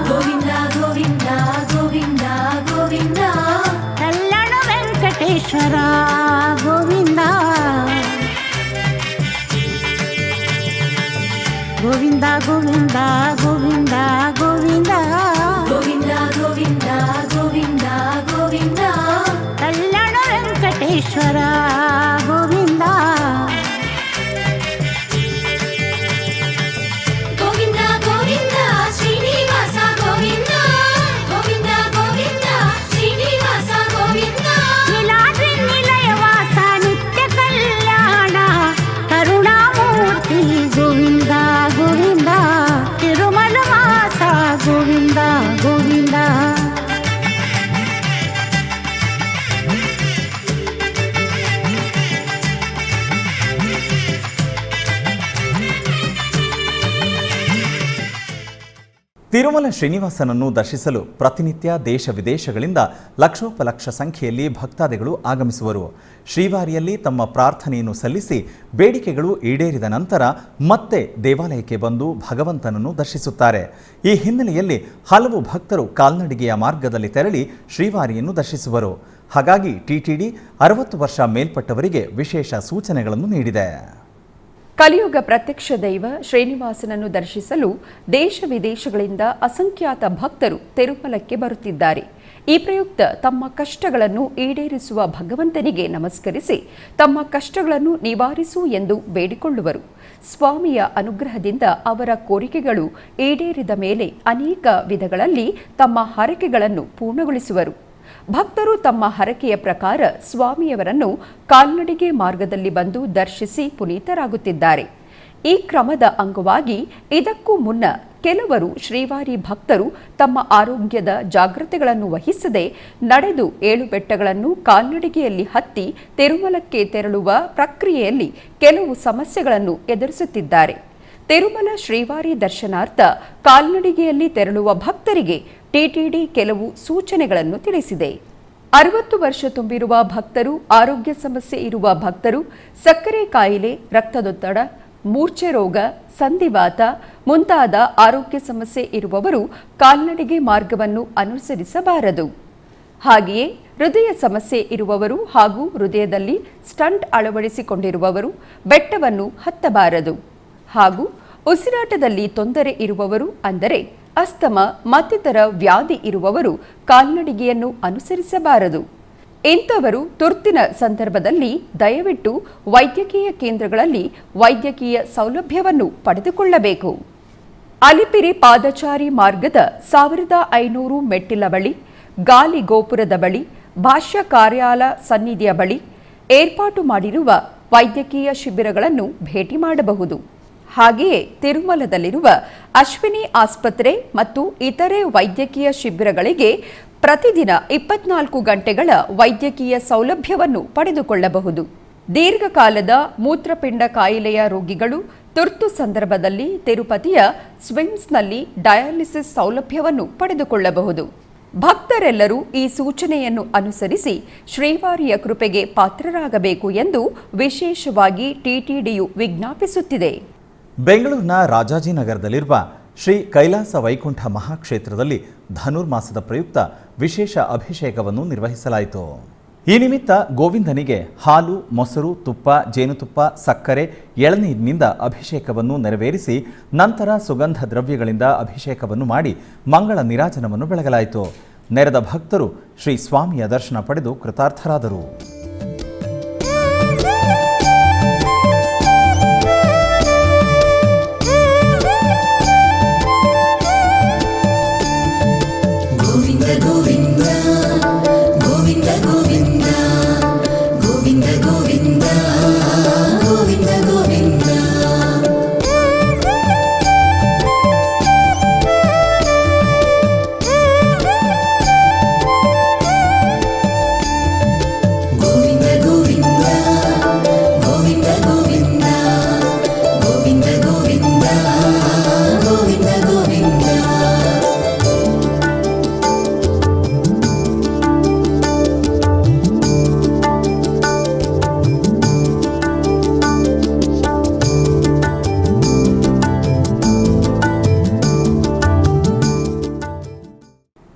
[SPEAKER 2] ಗೋವಿಂದ ಗೋವಿಂದ ಗೋವಿಂದ ಗೋವಿಂದ
[SPEAKER 9] ಕಲ್ಯಾಣ ವೆಂಕಟೇಶ್ವರ ಗೋವಿಂದ. ಗೋವಿಂದ ಗೋವಿಂದ ಗೋವಿಂದ ಗೋವಿಂದ
[SPEAKER 2] ಗೋವಿಂದ ಗೋವಿಂದ ಗೋವಿಂದ ಗೋವಿಂದ
[SPEAKER 9] ಕಲ್ಯಾಣ ವೆಂಕಟೇಶ್ವರ ಗೋವಿಂದ.
[SPEAKER 2] ಗೋವಿಂದ ಗೋವಿಂದ ಶ್ರೀನಿವಾಸ ಗೋವಿಂದ ಗೋವಿಂದ ಗೋವಿಂದ ಶ್ರೀನಿವಾಸ ಗೋವಿಂದ.
[SPEAKER 9] ನೀಲಾದ್ರಿ ನಿಲಯವಾಸ ನಿತ್ಯ ಕಲ್ಯಾಣ ಕರುಣಾಮೂರ್ತಿ ಗೋವಿಂದ ಗೋವಿಂದ. ತಿರುಮಲ ವಾಸ ಗೋವಿಂದ ಗೋವಿಂದ.
[SPEAKER 1] ತಿರುಮಲ ಶ್ರೀನಿವಾಸನನ್ನು ದರ್ಶಿಸಲು ಪ್ರತಿನಿತ್ಯ ದೇಶ ವಿದೇಶಗಳಿಂದ ಲಕ್ಷೋಪಲಕ್ಷ ಸಂಖ್ಯೆಯಲ್ಲಿ ಭಕ್ತಾದಿಗಳು ಆಗಮಿಸುವರು. ಶ್ರೀವಾರಿಯಲ್ಲಿ ತಮ್ಮ ಪ್ರಾರ್ಥನೆಯನ್ನು ಸಲ್ಲಿಸಿ ಬೇಡಿಕೆಗಳು ಈಡೇರಿದ ನಂತರ ಮತ್ತೆ ದೇವಾಲಯಕ್ಕೆ ಬಂದು ಭಗವಂತನನ್ನು ದರ್ಶಿಸುತ್ತಾರೆ. ಈ ಹಿನ್ನೆಲೆಯಲ್ಲಿ ಹಲವು ಭಕ್ತರು ಕಾಲ್ನಡಿಗೆಯ ಮಾರ್ಗದಲ್ಲಿ ತೆರಳಿ ಶ್ರೀವಾರಿಯನ್ನು ದರ್ಶಿಸುವರು. ಹಾಗಾಗಿ ಟಿಟಿಡಿ 60 ವರ್ಷ ಮೇಲ್ಪಟ್ಟವರಿಗೆ ವಿಶೇಷ ಸೂಚನೆಗಳನ್ನು ನೀಡಿದೆ.
[SPEAKER 10] ಕಲಿಯುಗ ಪ್ರತ್ಯಕ್ಷ ದೈವ ಶ್ರೀನಿವಾಸನನ್ನು ದರ್ಶಿಸಲು ದೇಶ ವಿದೇಶಗಳಿಂದ ಅಸಂಖ್ಯಾತ ಭಕ್ತರು ತಿರುಮಲಕ್ಕೆ ಬರುತ್ತಿದ್ದಾರೆ. ಈ ಪ್ರಯುಕ್ತ ತಮ್ಮ ಕಷ್ಟಗಳನ್ನು ಈಡೇರಿಸುವ ಭಗವಂತನಿಗೆ ನಮಸ್ಕರಿಸಿ ತಮ್ಮ ಕಷ್ಟಗಳನ್ನು ನಿವಾರಿಸು ಎಂದು ಬೇಡಿಕೊಳ್ಳುವರು. ಸ್ವಾಮಿಯ ಅನುಗ್ರಹದಿಂದ ಅವರ ಕೋರಿಕೆಗಳು ಈಡೇರಿದ ಮೇಲೆ ಅನೇಕ ವಿಧಗಳಲ್ಲಿ ತಮ್ಮ ಹರಕೆಗಳನ್ನು ಪೂರ್ಣಗೊಳಿಸುವರು. ಭಕ್ತರು ತಮ್ಮ ಹರಕೆಯ ಪ್ರಕಾರ ಸ್ವಾಮಿಯವರನ್ನು ಕಾಲ್ನಡಿಗೆ ಮಾರ್ಗದಲ್ಲಿ ಬಂದು ದರ್ಶಿಸಿ ಪುನೀತರಾಗುತ್ತಿದ್ದಾರೆ. ಈ ಕ್ರಮದ ಅಂಗವಾಗಿ ಇದಕ್ಕೂ ಮುನ್ನ ಕೆಲವರು ಶ್ರೀವಾರಿ ಭಕ್ತರು ತಮ್ಮ ಆರೋಗ್ಯದ ಜಾಗ್ರತೆಗಳನ್ನು ವಹಿಸದೆ ನಡೆದು 7 ಬೆಟ್ಟಗಳನ್ನು ಕಾಲ್ನಡಿಗೆಯಲ್ಲಿ ಹತ್ತಿ ತಿರುಮಲಕ್ಕೆ ತೆರಳುವ ಪ್ರಕ್ರಿಯೆಯಲ್ಲಿ ಕೆಲವು ಸಮಸ್ಯೆಗಳನ್ನು ಎದುರಿಸುತ್ತಿದ್ದಾರೆ. ತಿರುಮಲ ಶ್ರೀವಾರಿ ದರ್ಶನಾರ್ಥ ಕಾಲ್ನಡಿಗೆಯಲ್ಲಿ ತೆರಳುವ ಭಕ್ತರಿಗೆ ಟಿಟಿಡಿ ಕೆಲವು ಸೂಚನೆಗಳನ್ನು ತಿಳಿಸಿದೆ. 60 ವರ್ಷ ತುಂಬಿರುವ ಭಕ್ತರು, ಆರೋಗ್ಯ ಸಮಸ್ಯೆ ಇರುವ ಭಕ್ತರು, ಸಕ್ಕರೆ ಕಾಯಿಲೆ, ರಕ್ತದೊತ್ತಡ, ಮೂರ್ಛೆ ರೋಗ, ಸಂಧಿವಾತ ಮುಂತಾದ ಆರೋಗ್ಯ ಸಮಸ್ಯೆ ಇರುವವರು ಕಾಲ್ನಡಿಗೆ ಮಾರ್ಗವನ್ನು ಅನುಸರಿಸಬಾರದು. ಹಾಗೆಯೇ ಹೃದಯ ಸಮಸ್ಯೆ ಇರುವವರು ಹಾಗೂ ಹೃದಯದಲ್ಲಿ ಸ್ಟಂಟ್ ಅಳವಡಿಸಿಕೊಂಡಿರುವವರು ಬೆಟ್ಟವನ್ನು ಹತ್ತಬಾರದು. ಹಾಗೂ ಉಸಿರಾಟದಲ್ಲಿ ತೊಂದರೆ ಇರುವವರು ಅಂದರೆ ಅಸ್ತಮ ಮತ್ತಿತರ ವ್ಯಾಧಿ ಇರುವವರು ಕಾಲ್ನಡಿಗೆಯನ್ನು ಅನುಸರಿಸಬಾರದು. ಇಂಥವರು ತುರ್ತಿನ ಸಂದರ್ಭದಲ್ಲಿ ದಯವಿಟ್ಟು ವೈದ್ಯಕೀಯ ಕೇಂದ್ರಗಳಲ್ಲಿ ವೈದ್ಯಕೀಯ ಸೌಲಭ್ಯವನ್ನು ಪಡೆದುಕೊಳ್ಳಬೇಕು. ಅಲಿಪಿರಿ ಪಾದಚಾರಿ ಮಾರ್ಗದ 1500 ಮೆಟ್ಟಿಲ ಬಳಿ, ಗಾಲಿ ಗೋಪುರದ ಬಳಿ, ಭಾಷ್ಯ ಕಾರ್ಯಾಲಯ ಸನ್ನಿಧಿಯ ಬಳಿ ಏರ್ಪಾಟು ಮಾಡಿರುವ ವೈದ್ಯಕೀಯ ಶಿಬಿರಗಳನ್ನು ಭೇಟಿ ಮಾಡಬಹುದು. ಹಾಗೆಯೇ ತಿರುಮಲದಲ್ಲಿರುವ ಅಶ್ವಿನಿ ಆಸ್ಪತ್ರೆ ಮತ್ತು ಇತರೆ ವೈದ್ಯಕೀಯ ಶಿಬಿರಗಳಿಗೆ ಪ್ರತಿದಿನ 24 ಗಂಟೆಗಳ ವೈದ್ಯಕೀಯ ಸೌಲಭ್ಯವನ್ನು ಪಡೆದುಕೊಳ್ಳಬಹುದು. ದೀರ್ಘಕಾಲದ ಮೂತ್ರಪಿಂಡ ಕಾಯಿಲೆಯ ರೋಗಿಗಳು ತುರ್ತು ಸಂದರ್ಭದಲ್ಲಿ ತಿರುಪತಿಯ ಸ್ವಿಮ್ಸ್ನಲ್ಲಿ ಡಯಾಲಿಸಿಸ್ ಸೌಲಭ್ಯವನ್ನು ಪಡೆದುಕೊಳ್ಳಬಹುದು. ಭಕ್ತರೆಲ್ಲರೂ ಈ ಸೂಚನೆಯನ್ನು ಅನುಸರಿಸಿ ಶ್ರೀವಾರಿಯ ಕೃಪೆಗೆ ಪಾತ್ರರಾಗಬೇಕು ಎಂದು ವಿಶೇಷವಾಗಿ ಟಿಟಿಡಿಯು ವಿಜ್ಞಾಪಿಸುತ್ತಿದೆ.
[SPEAKER 1] ಬೆಂಗಳೂರಿನ ರಾಜಾಜಿನಗರದಲ್ಲಿರುವ ಶ್ರೀ ಕೈಲಾಸ ವೈಕುಂಠ ಮಹಾಕ್ಷೇತ್ರದಲ್ಲಿ ಧನುರ್ಮಾಸದ ಪ್ರಯುಕ್ತ ವಿಶೇಷ ಅಭಿಷೇಕವನ್ನು ನಿರ್ವಹಿಸಲಾಯಿತು. ಈ ನಿಮಿತ್ತ ಗೋವಿಂದನಿಗೆ ಹಾಲು, ಮೊಸರು, ತುಪ್ಪ, ಜೇನುತುಪ್ಪ, ಸಕ್ಕರೆ, ಎಳನೀರಿನಿಂದ ಅಭಿಷೇಕವನ್ನು ನೆರವೇರಿಸಿ ನಂತರ ಸುಗಂಧ ದ್ರವ್ಯಗಳಿಂದ ಅಭಿಷೇಕವನ್ನು ಮಾಡಿ ಮಂಗಳ ನೀರಾಜನವನ್ನು ಬೆಳಗಲಾಯಿತು. ನೆರೆದ ಭಕ್ತರು ಶ್ರೀ ಸ್ವಾಮಿಯ ದರ್ಶನ ಪಡೆದು ಕೃತಾರ್ಥರಾದರು.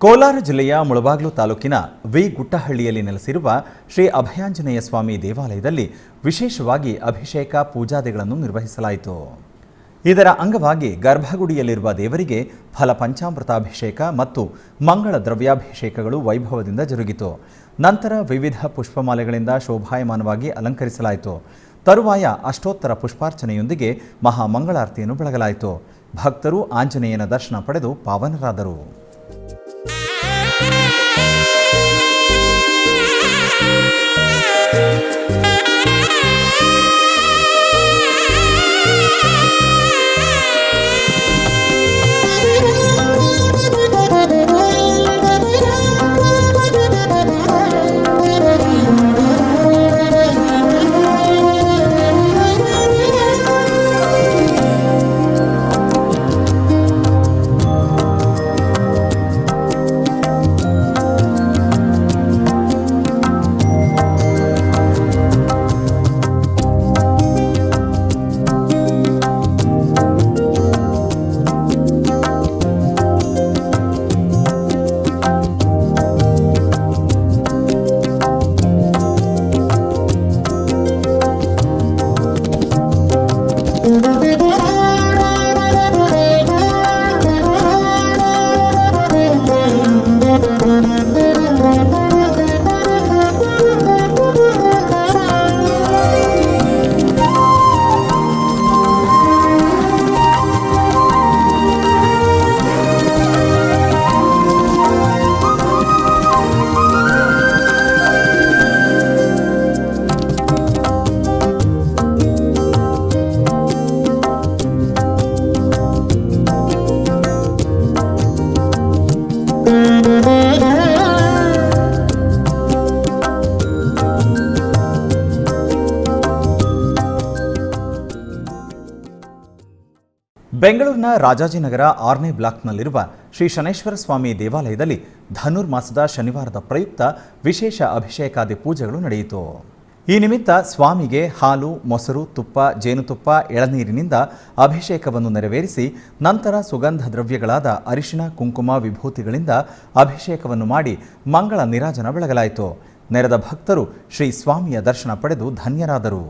[SPEAKER 1] ಕೋಲಾರ ಜಿಲ್ಲೆಯ ಮುಳಬಾಗಿಲು ತಾಲೂಕಿನ ವಿ ಗುಟ್ಟಹಳ್ಳಿಯಲ್ಲಿ ನೆಲೆಸಿರುವ ಶ್ರೀ ಅಭಯಾಂಜನೇಯ ಸ್ವಾಮಿ ದೇವಾಲಯದಲ್ಲಿ ವಿಶೇಷವಾಗಿ ಅಭಿಷೇಕ ಪೂಜಾದಿಗಳನ್ನು ನಿರ್ವಹಿಸಲಾಯಿತು. ಇದರ ಅಂಗವಾಗಿ ಗರ್ಭಗುಡಿಯಲ್ಲಿರುವ ದೇವರಿಗೆ ಫಲಪಂಚಾಮೃತಾಭಿಷೇಕ ಮತ್ತು ಮಂಗಳ ದ್ರವ್ಯಾಭಿಷೇಕಗಳು ವೈಭವದಿಂದ ಜರುಗಿತು. ನಂತರ ವಿವಿಧ ಪುಷ್ಪಮಾಲೆಗಳಿಂದ ಶೋಭಾಯಮಾನವಾಗಿ ಅಲಂಕರಿಸಲಾಯಿತು. ತರುವಾಯ ಅಷ್ಟೋತ್ತರ ಪುಷ್ಪಾರ್ಚನೆಯೊಂದಿಗೆ ಮಹಾಮಂಗಳಾರತಿಯನ್ನು ಬೆಳಗಲಾಯಿತು. ಭಕ್ತರು ಆಂಜನೇಯನ ದರ್ಶನ ಪಡೆದು ಪಾವನರಾದರು. ಬೆಂಗಳೂರಿನ ರಾಜಾಜಿನಗರ 6ನೇ ಬ್ಲಾಕ್ನಲ್ಲಿರುವ ಶ್ರೀ ಶನೇಶ್ವರ ಸ್ವಾಮಿ ದೇವಾಲಯದಲ್ಲಿ ಧನುರ್ಮಾಸದ ಶನಿವಾರದ ಪ್ರಯುಕ್ತ ವಿಶೇಷ ಅಭಿಷೇಕಾದಿ ಪೂಜೆಗಳು ನಡೆಯಿತು. ಈ ನಿಮಿತ್ತ ಸ್ವಾಮಿಗೆ ಹಾಲು, ಮೊಸರು, ತುಪ್ಪ, ಜೇನುತುಪ್ಪ, ಎಳನೀರಿನಿಂದ ಅಭಿಷೇಕವನ್ನು ನೆರವೇರಿಸಿ ನಂತರ ಸುಗಂಧ ದ್ರವ್ಯಗಳಾದ ಅರಿಶಿಣ, ಕುಂಕುಮ, ವಿಭೂತಿಗಳಿಂದ ಅಭಿಷೇಕವನ್ನು ಮಾಡಿ ಮಂಗಳ ನೀರಾಜನ ಬೆಳಗಲಾಯಿತು. ನೆರೆದ ಭಕ್ತರು ಶ್ರೀ ಸ್ವಾಮಿಯ ದರ್ಶನ ಪಡೆದು ಧನ್ಯರಾದರು.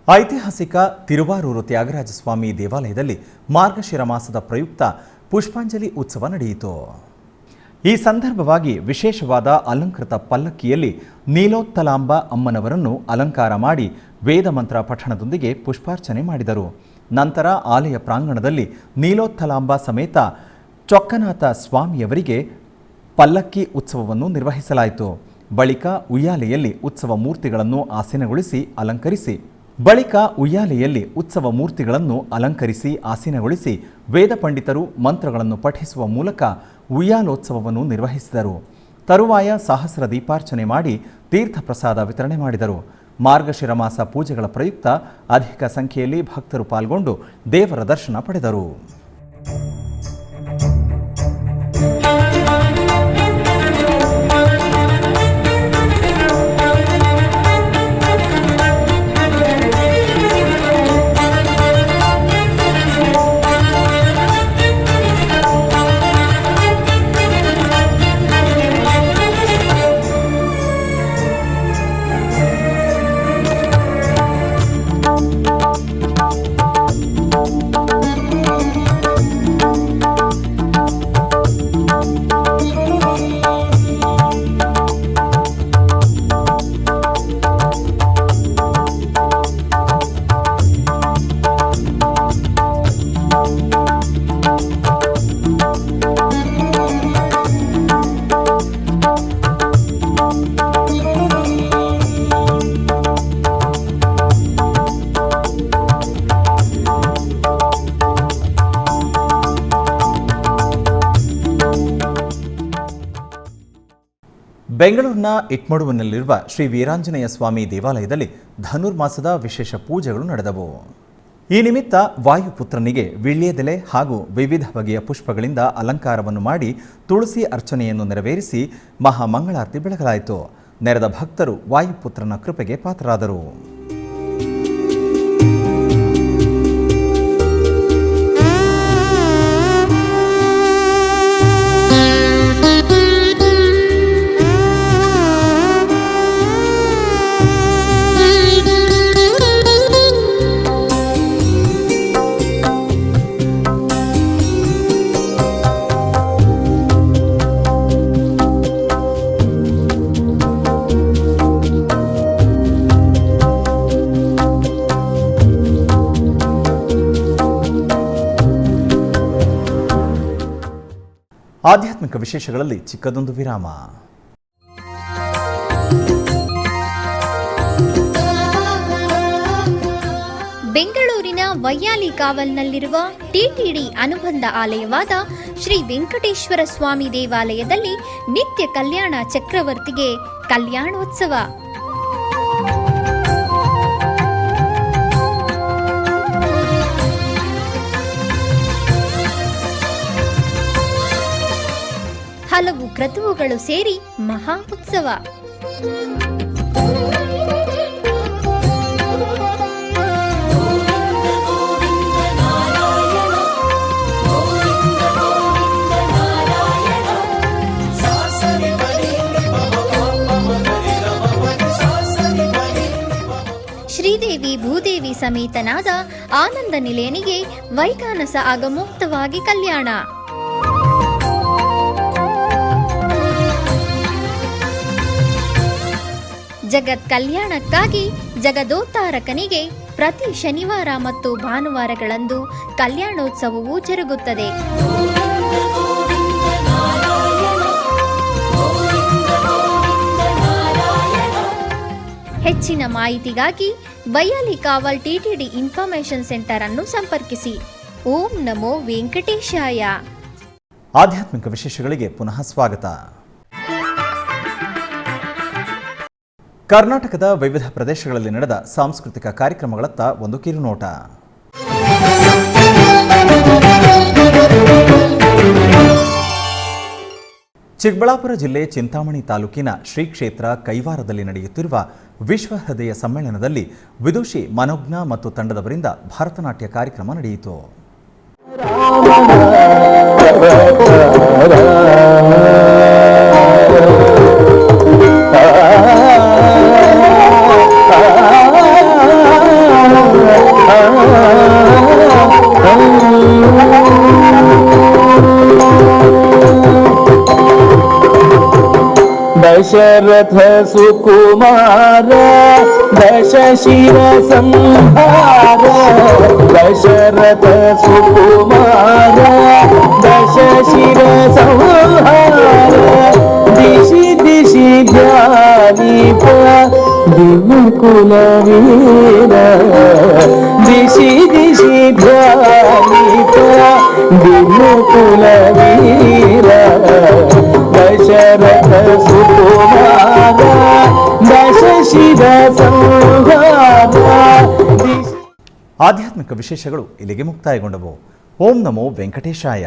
[SPEAKER 1] ಐತಿಹಾಸಿಕ ತಿರುವಾರೂರು ತ್ಯಾಗರಾಜ ಸ್ವಾಮಿ ದೇವಾಲಯದಲ್ಲಿ ಮಾರ್ಗಶಿರ ಮಾಸದ ಪ್ರಯುಕ್ತ ಪುಷ್ಪಾಂಜಲಿ ಉತ್ಸವ ನಡೆಯಿತು. ಈ ಸಂದರ್ಭವಾಗಿ ವಿಶೇಷವಾದ ಅಲಂಕೃತ ಪಲ್ಲಕ್ಕಿಯಲ್ಲಿ ನೀಲೋತ್ತಲಾಂಬ ಅಮ್ಮನವರನ್ನು ಅಲಂಕಾರ ಮಾಡಿ ವೇದ ಮಂತ್ರ ಪಠಣದೊಂದಿಗೆ ಪುಷ್ಪಾರ್ಚನೆ ಮಾಡಿದರು. ನಂತರ ಆಲಯ ಪ್ರಾಂಗಣದಲ್ಲಿ ನೀಲೋತ್ತಲಾಂಬ ಸಮೇತ ಚೊಕ್ಕನಾಥ ಸ್ವಾಮಿಯವರಿಗೆ ಪಲ್ಲಕ್ಕಿ ಉತ್ಸವವನ್ನು ನಿರ್ವಹಿಸಲಾಯಿತು. ಬಳಿಕ ಉಯ್ಯಾಲೆಯಲ್ಲಿ ಉತ್ಸವ ಮೂರ್ತಿಗಳನ್ನು ಆಸೀನಗೊಳಿಸಿ ವೇದ ಪಂಡಿತರು ಮಂತ್ರಗಳನ್ನು ಪಠಿಸುವ ಮೂಲಕ ಉಯ್ಯಾಲೋತ್ಸವವನ್ನು ನಿರ್ವಹಿಸಿದರು. ತರುವಾಯ ಸಹಸ್ರ ದೀಪಾರ್ಚನೆ ಮಾಡಿ ತೀರ್ಥ ಪ್ರಸಾದ ವಿತರಣೆ ಮಾಡಿದರು. ಮಾರ್ಗಶಿರ ಮಾಸ ಪೂಜೆಗಳ ಪ್ರಯುಕ್ತ ಅಧಿಕ ಸಂಖ್ಯೆಯಲ್ಲಿ ಭಕ್ತರು ಪಾಲ್ಗೊಂಡು ದೇವರ ದರ್ಶನ ಪಡೆದರು. ಬೆಂಗಳೂರಿನ ಇಟ್ಮಡುವಿನಲ್ಲಿರುವ ಶ್ರೀ ವೀರಾಂಜನೇಯ ಸ್ವಾಮಿ ದೇವಾಲಯದಲ್ಲಿ ಧನುರ್ಮಾಸದ ವಿಶೇಷ ಪೂಜೆಗಳು ನಡೆದವು. ಈ ನಿಮಿತ್ತ ವಾಯುಪುತ್ರನಿಗೆ ವೀಳ್ಯದೆಲೆ ಹಾಗೂ ವಿವಿಧ ಬಗೆಯ ಪುಷ್ಪಗಳಿಂದ ಅಲಂಕಾರವನ್ನು ಮಾಡಿ ತುಳಸಿ ಅರ್ಚನೆಯನ್ನು ನೆರವೇರಿಸಿ ಮಹಾಮಂಗಳಾರತಿ ಬೆಳಗಲಾಯಿತು. ನೆರೆದ ಭಕ್ತರು ವಾಯುಪುತ್ರನ ಕೃಪೆಗೆ ಪಾತ್ರರಾದರು. ಆಧ್ಯಾತ್ಮಿಕ ವಿಶೇಷಗಳಲ್ಲಿ ಚಿಕ್ಕದೊಂದು ವಿರಾಮ.
[SPEAKER 8] ಬೆಂಗಳೂರಿನ ವೈಯಾಲಿ ಕಾವಲ್ನಲ್ಲಿರುವ ಟಿಟಿಡಿ ಅನುಬಂಧ ಆಲಯವಾದ ಶ್ರೀ ವೆಂಕಟೇಶ್ವರ ಸ್ವಾಮಿ ದೇವಾಲಯದಲ್ಲಿ ನಿತ್ಯ ಕಲ್ಯಾಣ ಚಕ್ರವರ್ತಿಗೆ ಕಲ್ಯಾಣೋತ್ಸವ. ಹಲವು ಕ್ರತುವುಗಳು ಸೇರಿ ಮಹಾ ಉತ್ಸವ. ಶ್ರೀದೇವಿ ಭೂದೇವಿ ಸಮೇತನಾದ ಆನಂದ ನಿಲಯನಿಗೆ ವೈಖಾನಸ ಆಗಮೋಕ್ತವಾಗಿ ಕಲ್ಯಾಣ. ಜಗತ್ ಕಲ್ಯಾಣಕ್ಕಾಗಿ ಜಗದೋತ್ತಾರಕನಿಗೆ ಪ್ರತಿ ಶನಿವಾರ ಮತ್ತು ಭಾನುವಾರಗಳಂದು ಕಲ್ಯಾಣೋತ್ಸವವು ಜರುಗುತ್ತದೆ. ಹೆಚ್ಚಿನ ಮಾಹಿತಿಗಾಗಿ ವೈಯಾಲಿ ಕಾವಲ್ ಟಿಟಿಡಿ ಇನ್ಫಾರ್ಮೇಶನ್ ಸೆಂಟರ್ ಅನ್ನು ಸಂಪರ್ಕಿಸಿ. ಓಂ ನಮೋ ವೆಂಕಟೇಶಾಯ.
[SPEAKER 1] ಆಧ್ಯಾತ್ಮಿಕ ವಿಶೇಷಗಳಿಗೆ ಪುನಃ ಸ್ವಾಗತ. ಕರ್ನಾಟಕದ ವಿವಿಧ ಪ್ರದೇಶಗಳಲ್ಲಿ ನಡೆದ ಸಾಂಸ್ಕೃತಿಕ ಕಾರ್ಯಕ್ರಮಗಳತ್ತ ಒಂದು ಕಿರುನೋಟ. ಚಿಕ್ಕಬಳ್ಳಾಪುರ ಜಿಲ್ಲೆ ಚಿಂತಾಮಣಿ ತಾಲೂಕಿನ ಶ್ರೀ ಕ್ಷೇತ್ರ ಕೈವಾರದಲ್ಲಿ ನಡೆಯುತ್ತಿರುವ ವಿಶ್ವ ಹೃದಯ ಸಮ್ಮೇಳನದಲ್ಲಿ ವಿದುಷಿ ಮನೋಜ್ಞ ಮತ್ತು ತಂಡದವರಿಂದ ಭರತನಾಟ್ಯ ಕಾರ್ಯಕ್ರಮ ನಡೆಯಿತು.
[SPEAKER 11] दशरथ सुकुमार दश शिव संहार दशरथ सुकुमार दश शिव संहार दिशि दिशि ध्यानीप दिनकुल वीर दिशि दिशि ध्यानीप दिनकुल वीर दशरथ सुकुमार दश शिव संहार
[SPEAKER 1] ಆಧ್ಯಾತ್ಮಿಕ ವಿಶೇಷಗಳು ಇಲ್ಲಿಗೆ ಮುಕ್ತಾಯಗೊಂಡವು. ಓಂ ನಮೋ ವೆಂಕಟೇಶಾಯ.